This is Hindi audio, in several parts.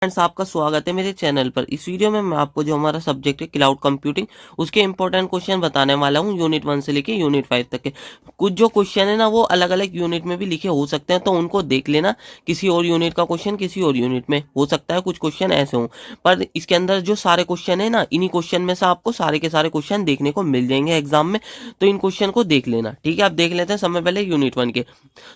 फ्रेंड्स, आपका स्वागत है मेरे चैनल पर। इस वीडियो में मैं आपको जो हमारा सब्जेक्ट है क्लाउड कंप्यूटिंग, उसके इंपॉर्टेंट क्वेश्चन बताने वाला हूँ। यूनिट 1 से लेके यूनिट 5 तक के कुछ जो क्वेश्चन है ना, वो अलग अलग यूनिट में भी लिखे हो सकते हैं, तो उनको देख लेना। किसी और यूनिट का क्वेश्चन किसी और यूनिट में हो सकता है, कुछ क्वेश्चन ऐसे हों, पर इसके अंदर जो सारे क्वेश्चन है ना, इन्हीं क्वेश्चन में से आपको सारे के सारे क्वेश्चन देखने को मिल जाएंगे एग्जाम में। तो इन क्वेश्चन को देख लेना, ठीक है। आप देख लेते हैं समय पहले यूनिट 1 के।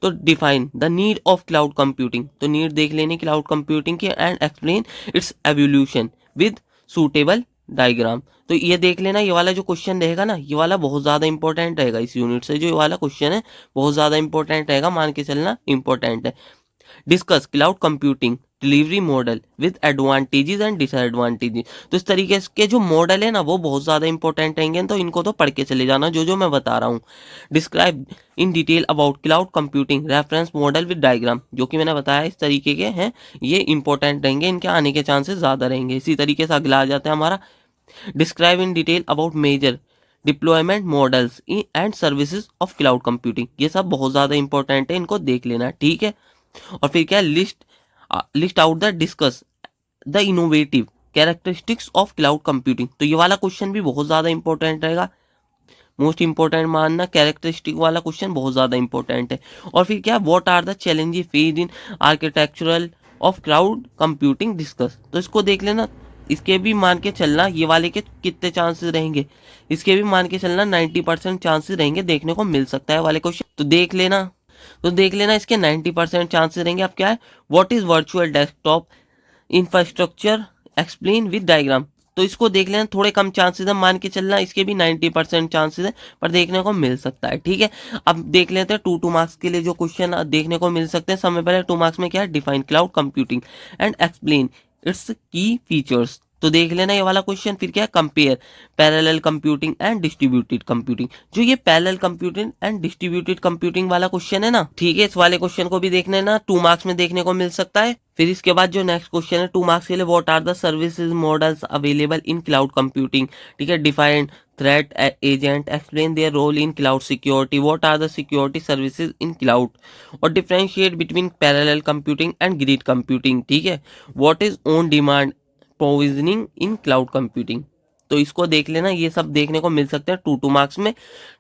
तो define the need of cloud computing, तो नीड देख लेनी क्लाउड कंप्यूटिंग की, and explain it's evolution with suitable diagram. तो ये देख लेना, ये वाला जो क्वेश्चन रहेगा ना, ये वाला बहुत ज़्यादा इंपॉर्टेंट रहेगा। इस यूनिट से जो ये वाला क्वेश्चन है बहुत ज़्यादा इंपॉर्टेंट रहेगा, मान के चलना इंपॉर्टेंट है। Discuss cloud computing delivery model with advantages and disadvantages. तो इस तरीके के जो मॉडल है ना, वो बहुत ज़्यादा इंपॉर्टेंट रहेंगे, तो इनको तो पढ़ के चले जाना जो जो मैं बता रहा हूँ। Describe in detail about cloud computing reference model with diagram, जो कि मैंने बताया इस तरीके के हैं, ये इंपॉर्टेंट रहेंगे, इनके आने के चांसेस ज़्यादा रहेंगे। इसी तरीके से अगला आ जाता है हमारा, describe in detail about major deployment models and services of cloud computing. ये सब बहुत ज़्यादा इंपॉर्टेंट है, इनको देख लेना, ठीक है। और फिर क्या, list out the discuss the innovative characteristics of cloud computing. तो ये वाला क्वेश्चन भी बहुत ज़्यादा इंपॉर्टेंट रहेगा, मोस्ट इंपॉर्टेंट मानना। कैरेक्टरिस्टिक वाला क्वेश्चन बहुत ज़्यादा इंपॉर्टेंट है। और फिर क्या, what are the challenges faced in architectural of cloud computing discuss. तो इसको देख लेना, इसके भी मान के चलना, ये वाले के कितने चांसेस रहेंगे, इसके भी मान के चलना 90% चांसेस रहेंगे, देखने को मिल सकता है वाले क्वेश्चन। तो देख लेना इसके 90% चांसेस रहेंगे। अब क्या है, what is virtual desktop infrastructure explain with diagram. तो इसको देख लेना, थोड़े कम चांसेस है, मान के चलना इसके भी 90% चांसेस है, पर देखने को मिल सकता है, ठीक है। अब देख लेते हैं 2 मार्क्स के लिए जो क्वेश्चन देखने को मिल सकते हैं। समय पहले 2 मार्क्स में क्या है, define cloud computing and explain it's की फीचर्स। तो देख लेना ये वाला क्वेश्चन। फिर क्या है, compare parallel computing and distributed computing. जो ये parallel computing and distributed computing वाला क्वेश्चन है ना, ठीक है, इस वाले क्वेश्चन को भी देख लेना, 2 मार्क्स में देखने को मिल सकता है। फिर इसके बाद जो नेक्स्ट क्वेश्चन है 2 मार्क्स के लिए, what are the services models available in cloud computing, ठीक है। Define threat agent explain their role in cloud security, what are the security services in cloud, और differentiate between parallel computing and grid computing, ठीक है। What is on demand provisioning in cloud computing. तो इसको देख लेना, ये सब देखने को मिल सकते हैं 2 मार्क्स में,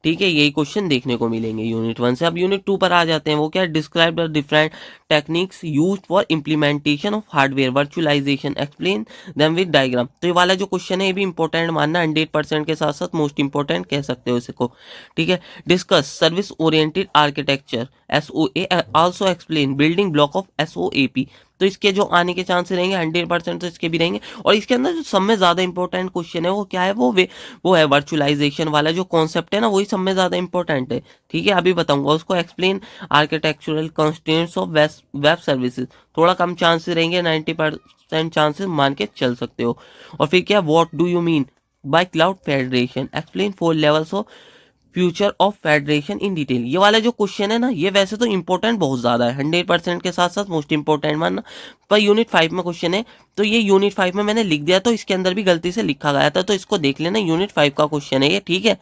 ठीक है। यही क्वेश्चन देखने को मिलेंगे यूनिट 1 से। अब यूनिट 2 पर आ जाते हैं, वो क्या है, describe the different techniques used for implementation of hardware virtualisation explain them with diagram. तो ये वाला जो क्वेश्चन है, ये भी इंपॉर्टेंट मानना, 100% के साथ साथ मोस्ट इंपॉर्टेंट कह सकते हो इसको, ठीक है। Discuss service oriented architecture SOA, also explain building block of SOAP। तो इसके जो आने के चांसेस रहेंगे 100%, तो इसके भी रहेंगे। और इसके अंदर जो सब में ज़्यादा इंपॉर्टेंट क्वेश्चन है, वो क्या है, वो है वर्चुअलाइजेशन वाला जो कॉन्सेप्ट है ना, वही सब में ज़्यादा इंपॉर्टेंट है, ठीक है। अभी बताऊंगा उसको। Explain architectural constraints of web services, थोड़ा कम चांसेस रहेंगे, 90% चांसेस मान के चल सकते हो। और फिर क्या, what do you mean by cloud federation, explain 4 levels of future of federation in detail. ये वाला जो क्वेश्चन है ना, ये वैसे तो इंपॉर्टेंट बहुत ज़्यादा है, 100% के साथ साथ मोस्ट इंपॉर्टेंट मानना, पर यूनिट 5 में क्वेश्चन है, तो ये यूनिट 5 में मैंने लिख दिया, तो इसके अंदर भी गलती से लिखा गया था, तो इसको देख लेना, यूनिट 5 का क्वेश्चन है ये, ठीक है।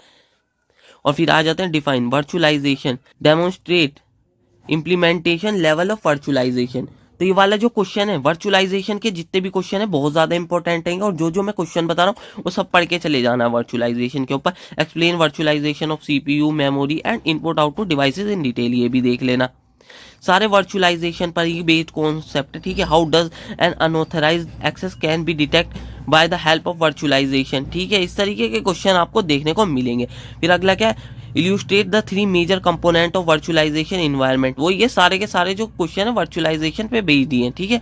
और फिर आ जाते हैं, define virtualisation demonstrate implementation level of virtualisation. तो ये वाला जो क्वेश्चन है, वर्चुअलाइजेशन के जितने भी क्वेश्चन है बहुत ज़्यादा इंपॉर्टेंट रहेंगे, और जो जो मैं क्वेश्चन बता रहा हूँ वो सब पढ़ के चले जाना वर्चुअलाइजेशन के ऊपर। Explain virtualisation of CPU memory and input output devices in detail, ये भी देख लेना। सारे वर्चुअलाइजेशन पर ही बेस्ड कॉन्सेप्ट है, ठीक है। How does an unauthorised access can be detect by the help of virtualisation, ठीक है। इस तरीके के क्वेश्चन आपको देखने को मिलेंगे। फिर अगला क्या है, illustrate the 3 major component of virtualisation environment. वो ये सारे के सारे जो क्वेश्चन है वर्चुअलाइजेशन पे बेस्ड ही हैं, ठीक है।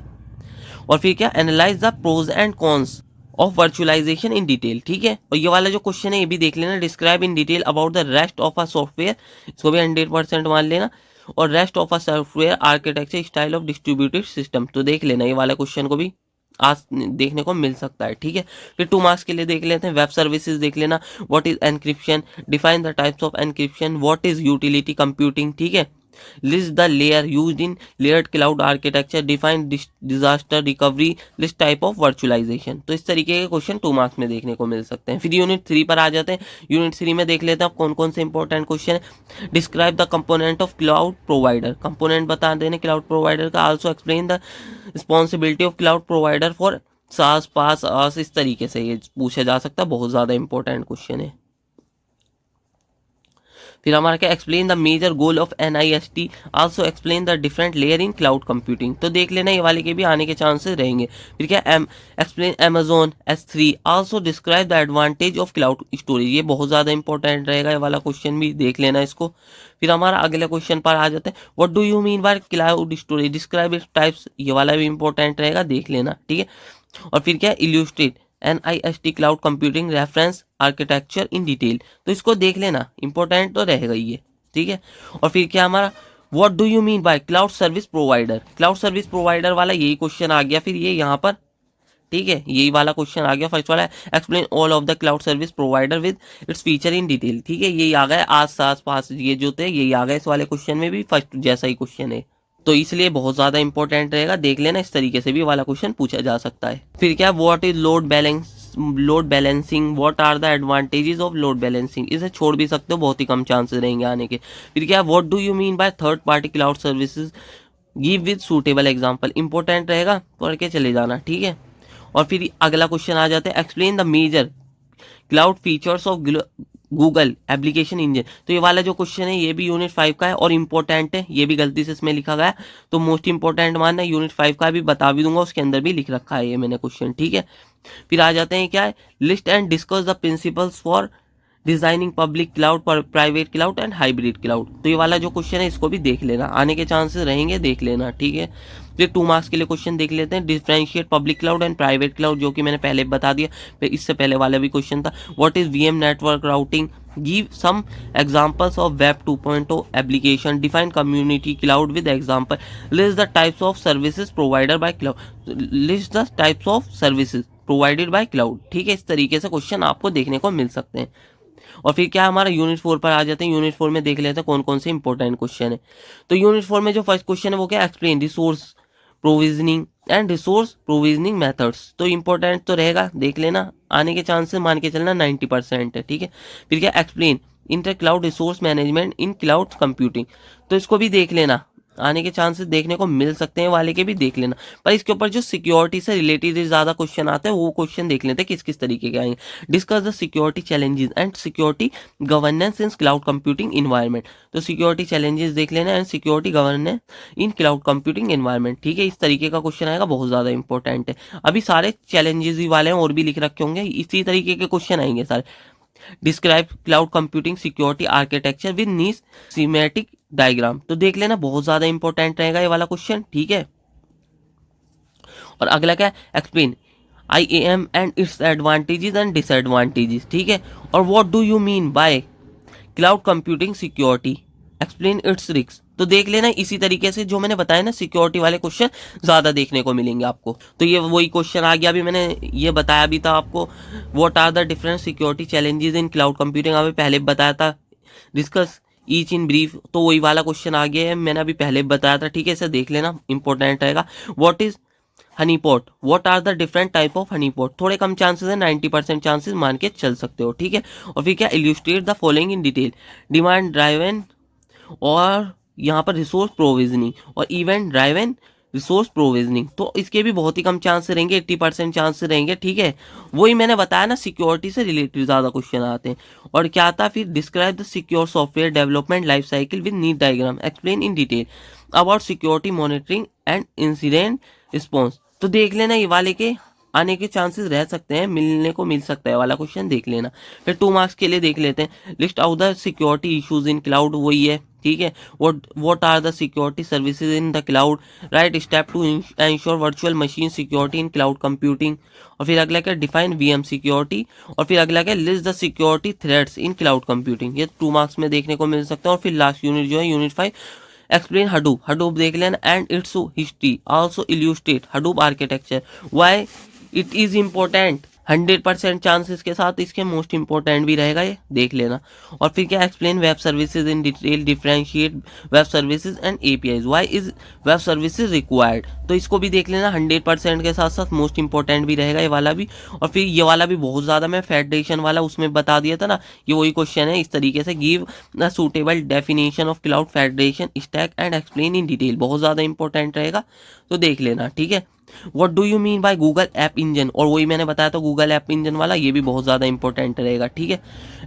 और फिर क्या, analyse the pros and cons of virtualisation in detail, ठीक है। और ये वाला जो क्वेश्चन है, ये भी देख लेना, describe in detail about the rest of a software, इसको भी 100% मान लेना। और rest of a software architecture style of distributed system, तो देख लेना, ये वाला क्वेश्चन को भी आज देखने को मिल सकता है, ठीक है। फिर 2 मार्क्स के लिए देख लेते हैं, वेब सर्विसेज देख लेना, what is encryption, define the types of encryption, what is utility computing, ठीक है। List the layer used in layered cloud architecture, define disaster recovery, list type of virtualisation. तो इस तरीके के क्वेश्चन 2 मार्क्स में देखने को मिल सकते हैं। फिर यूनिट 3 पर आ जाते हैं। यूनिट 3 में देख लेते हैं कौन कौन से इंपॉर्टेंट क्वेश्चन है। Describe the component of cloud provider, component बता देने क्लाउड प्रोवाइडर का। Also explain the responsibility of cloud provider for सास पास आस, इस तरीके से ये पूछा जा सकता है। बहुत ज़्यादा इंपॉर्टेंट क्वेश्चन है। फिर हमारा क्या, explain the major goal of NIST, also explain the different layer in cloud computing. तो देख लेना ये वाले के भी आने के चांसेस रहेंगे। फिर क्या, explain Amazon S3, also describe the advantage of cloud storage. ये बहुत ज़्यादा इंपॉर्टेंट रहेगा, ये वाला क्वेश्चन भी देख लेना इसको। फिर हमारा अगले क्वेश्चन पर आ जाते हैं। What do you mean by cloud storage, describe its types. ये वाला भी इंपॉर्टेंट रहेगा, देख लेना, ठीक है। और फिर क्या, illustrate NIST cloud computing reference architecture in detail. तो इसको देख लेना, इंपॉर्टेंट तो रहेगा ये, ठीक है। और फिर क्या हमारा, what do you mean by cloud service provider, cloud service provider वाला यही क्वेश्चन आ गया फिर ये यहाँ पर, ठीक है। यही वाला क्वेश्चन आ गया फर्स्ट वाला। Explain all of the cloud service provider with its feature in detail, ठीक है। यही आ गया आस पास, ये जो थे यही आ गया इस वाले क्वेश्चन में भी, फर्स्ट जैसा ही क्वेश्चन है, तो इसलिए बहुत ज़्यादा इंपॉर्टेंट रहेगा, देख लेना। इस तरीके से भी वाला क्वेश्चन पूछा जा सकता है। फिर क्या, what is load balancing, what are the advantages of load balancing. इसे छोड़ भी सकते हो, बहुत ही कम चांसेस रहेंगे आने के। फिर क्या, what do you mean by third partly cloud services, give with suitable example. Important रहेगा, पढ़ के चले जाना, ठीक है। और फिर अगला क्वेश्चन आ जाता है, explain the major cloud features of Google application engine. तो ये वाला जो क्वेश्चन है ये भी यूनिट 5 का है और इम्पोर्टेंट है, ये भी गलती से इसमें लिखा गया है, तो मोस्ट इंपॉर्टेंट मानना, यूनिट 5 का भी बता भी दूंगा, उसके अंदर भी लिख रखा है ये मैंने क्वेश्चन, ठीक है। फिर आ जाते हैं क्या है, list and discuss the principles for designing public cloud, private cloud and hybrid cloud. तो ये वाला जो क्वेश्चन है इसको भी देख लेना, आने के चांसेस रहेंगे, देख लेना, ठीक है। फिर 2 मार्क्स के लिए क्वेश्चन देख लेते हैं। Differentiate public cloud and private cloud, जो कि मैंने पहले बता दिया, फिर इससे पहले वाला भी क्वेश्चन था। What is VM network routing, give some examples of web 2.0 application, define community cloud with example, list the types of services provided by cloud, list the types of services provided by cloud, ठीक है। इस तरीके से क्वेश्चन आपको देखने को मिल सकते हैं। और फिर क्या, हमारा यूनिट 4 पर आ जाते हैं। यूनिट 4 में देख लेते हैं कौन कौन से इंपॉर्टेंट क्वेश्चन है। तो यूनिट 4 में जो फर्स्ट क्वेश्चन है वो क्या, explain resource provisioning and resource provisioning methods. तो इंपॉर्टेंट तो रहेगा, देख लेना, आने के चांसेस मान के चलना 90% है, ठीक है। फिर क्या, explain inter cloud resource management in cloud computing. तो इसको भी देख लेना, आने के चांसेस देखने को मिल सकते हैं, वाले के भी देख लेना। पर इसके ऊपर जो सिक्योरिटी से रिलेटेड ज़्यादा क्वेश्चन आते हैं वो क्वेश्चन देख लेते हैं किस किस तरीके के आएंगे। Discuss the security challenges and security governance in cloud computing environment. तो सिक्योरिटी चैलेंजेस देख लेना and security governance in cloud computing environment, ठीक है। इस तरीके का क्वेश्चन आएगा, बहुत ज़्यादा इंपॉर्टेंट है। अभी सारे चैलेंजेस ही वाले हैं, और भी लिख रखे होंगे, इसी तरीके के क्वेश्चन आएंगे सारे। Describe cloud computing security architecture with neat schematic diagram. तो देख लेना, बहुत ज्यादा इंपॉर्टेंट रहेगा ये वाला क्वेश्चन, ठीक है। और अगला क्या है, explain IAM and its advantages and disadvantages, ठीक है। और what do you mean by cloud computing security, explain it's risk. तो देख लेना, इसी तरीके से जो मैंने बताया ना, सिक्योरिटी वाले क्वेश्चन ज्यादा देखने को मिलेंगे आपको। तो ये वही क्वेश्चन आ गया, अभी मैंने ये बताया भी था आपको, what are the different security challenges in cloud computing, अभी पहले बताया था। डिस्कस ईच इन ब्रीफ, तो वही वाला क्वेश्चन आ गया है, मैंने अभी पहले बताया था, ठीक है। इसे देख लेना, इंपॉर्टेंट रहेगा। What is honeypot, what are the different type of honeypot. थोड़े कम चांसेस है, 90% चांसेस मान के चल सकते हो, ठीक है। और फिर क्या, illustrate the following in detail, demand driven और यहाँ पर रिसोर्स प्रोविजनिंग और इवेंट ड्राइवन रिसोर्स प्रोविजनिंग। तो इसके भी बहुत ही कम चांस रहेंगे, 80% चांस रहेंगे, ठीक है। वही मैंने बताया ना, सिक्योरिटी से रिलेटेड ज़्यादा क्वेश्चन आते हैं। और क्या आता, फिर describe the secure software development life cycle with need diagram, explain in detail about security monitoring and incident response. तो देख लेना, ये वाले के आने के चांसेस रह सकते हैं, मिलने को मिल सकता है वाला क्वेश्चन, देख लेना। फिर 2 मार्क्स के लिए देख लेते हैं, list out the security issues in cloud, वही है, ठीक है। What are the security services in the cloud, write step to ensure virtual machine security in cloud computing. और फिर अगला क्या, डिफाइन VM सिक्योरिटी। और फिर अगला क्या, list the security threats in cloud computing. ये 2 मार्क्स में देखने को मिल सकता है। और फिर लास्ट यूनिट जो है यूनिट 5, एक्सप्लेन हडूप, हडूप देख लेना and it's history, also illustrate Hadoop architecture, why it is important 100% chances के साथ इसके मोस्ट इंपॉर्टेंट भी रहेगा, ये देख लेना। और फिर क्या, explain web services in detail, differentiate web services and APIs, why is web services required, तो इसको भी देख लेना। 100% के साथ साथ मोस्ट इंपॉर्टेंट भी रहेगा ये वाला भी। और फिर ये वाला भी बहुत ज़्यादा, मैं फेडरेशन वाला उसमें बता दिया था ना, ये वही क्वेश्चन है इस तरीके से, give the suitable definition of cloud federation stack and explain in detail, बहुत ज़्यादा इंपॉर्टेंट रहेगा, तो देख लेना, ठीक है। What do you mean by Google app engine, और वही मैंने बताया था गूगल ऐप इंजन वाला, ये भी बहुत ज़्यादा इंपॉर्टेंट रहेगा, ठीक है।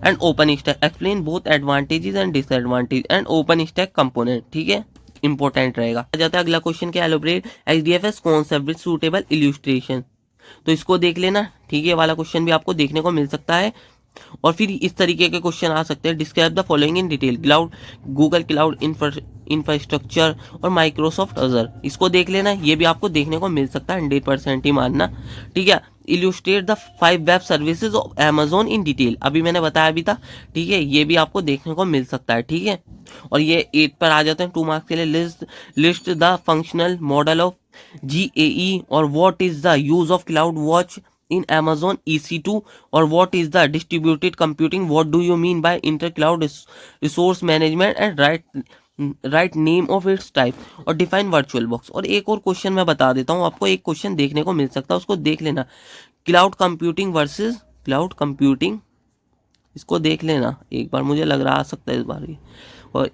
And open stack, explain both advantages and disadvantage and open stack component, ठीक है, इंपॉर्टेंट रहेगा। आ जाता है अगला क्वेश्चन क्या, एलोबरेट एचडीएफएस कॉन्सेप्ट विद सूटेबल इल्यूस्ट्रेशन, तो इसको देख लेना, ठीक है। ये वाला क्वेश्चन भी आपको देखने को मिल सकता है। और फिर इस तरीके के क्वेश्चन आ सकते हैं, describe the following in detail, cloud, Google cloud infrastructure और माइक्रोसॉफ्ट अजर, इसको देख लेना, ये भी आपको देखने को मिल सकता है, 100% ही मानना, ठीक है। Illustrate the 5 web services of Amazon in detail, अभी मैंने बताया भी था, ठीक है, ये भी आपको देखने को मिल सकता है, ठीक है। और ये 8 पर आ जाते हैं 2 मार्क्स के लिए, list the functional model of GAE और what is the use of cloud watch in Amazon EC2 or what is the distributed computing, what do you mean by intercloud resource management and right name of its type और define virtual box। और एक और क्वेश्चन मैं बता देता हूँ आपको, एक क्वेश्चन देखने को मिल सकता है, उसको देख लेना, cloud computing versus cloud computing, इसको देख लेना एक बार, मुझे लग रहा आ सकता है इस बार ये। और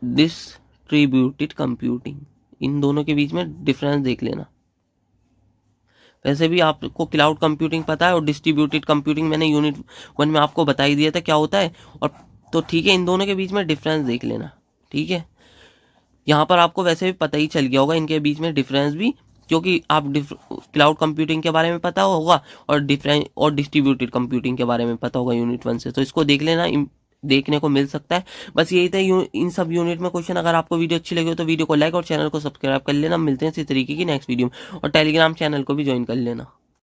डिस्ट्रीब्यूटेड कंप्यूटिंग, इन दोनों के बीच में डिफरेंस देख लेना। वैसे भी आपको क्लाउड कंप्यूटिंग पता है और डिस्ट्रीब्यूटेड कंप्यूटिंग मैंने यूनिट 1 में आपको बता ही दिया था क्या होता है, और तो ठीक है, इन दोनों के बीच में डिफरेंस देख लेना, ठीक है। यहाँ पर आपको वैसे भी पता ही चल गया होगा इनके बीच में डिफरेंस भी, क्योंकि आप क्लाउड कंप्यूटिंग के बारे में पता होगा और डिस्ट्रीब्यूटेड कंप्यूटिंग के बारे में पता होगा यूनिट 1 से, तो इसको देख लेना, देखने को मिल सकता है। बस यही था इन सब यूनिट में क्वेश्चन। अगर आपको वीडियो अच्छी लगी हो तो वीडियो को लाइक और चैनल को सब्सक्राइब कर लेना। मिलते हैं इसी तरीके की नेक्स्ट वीडियो में, और टेलीग्राम चैनल को भी ज्वाइन कर लेना।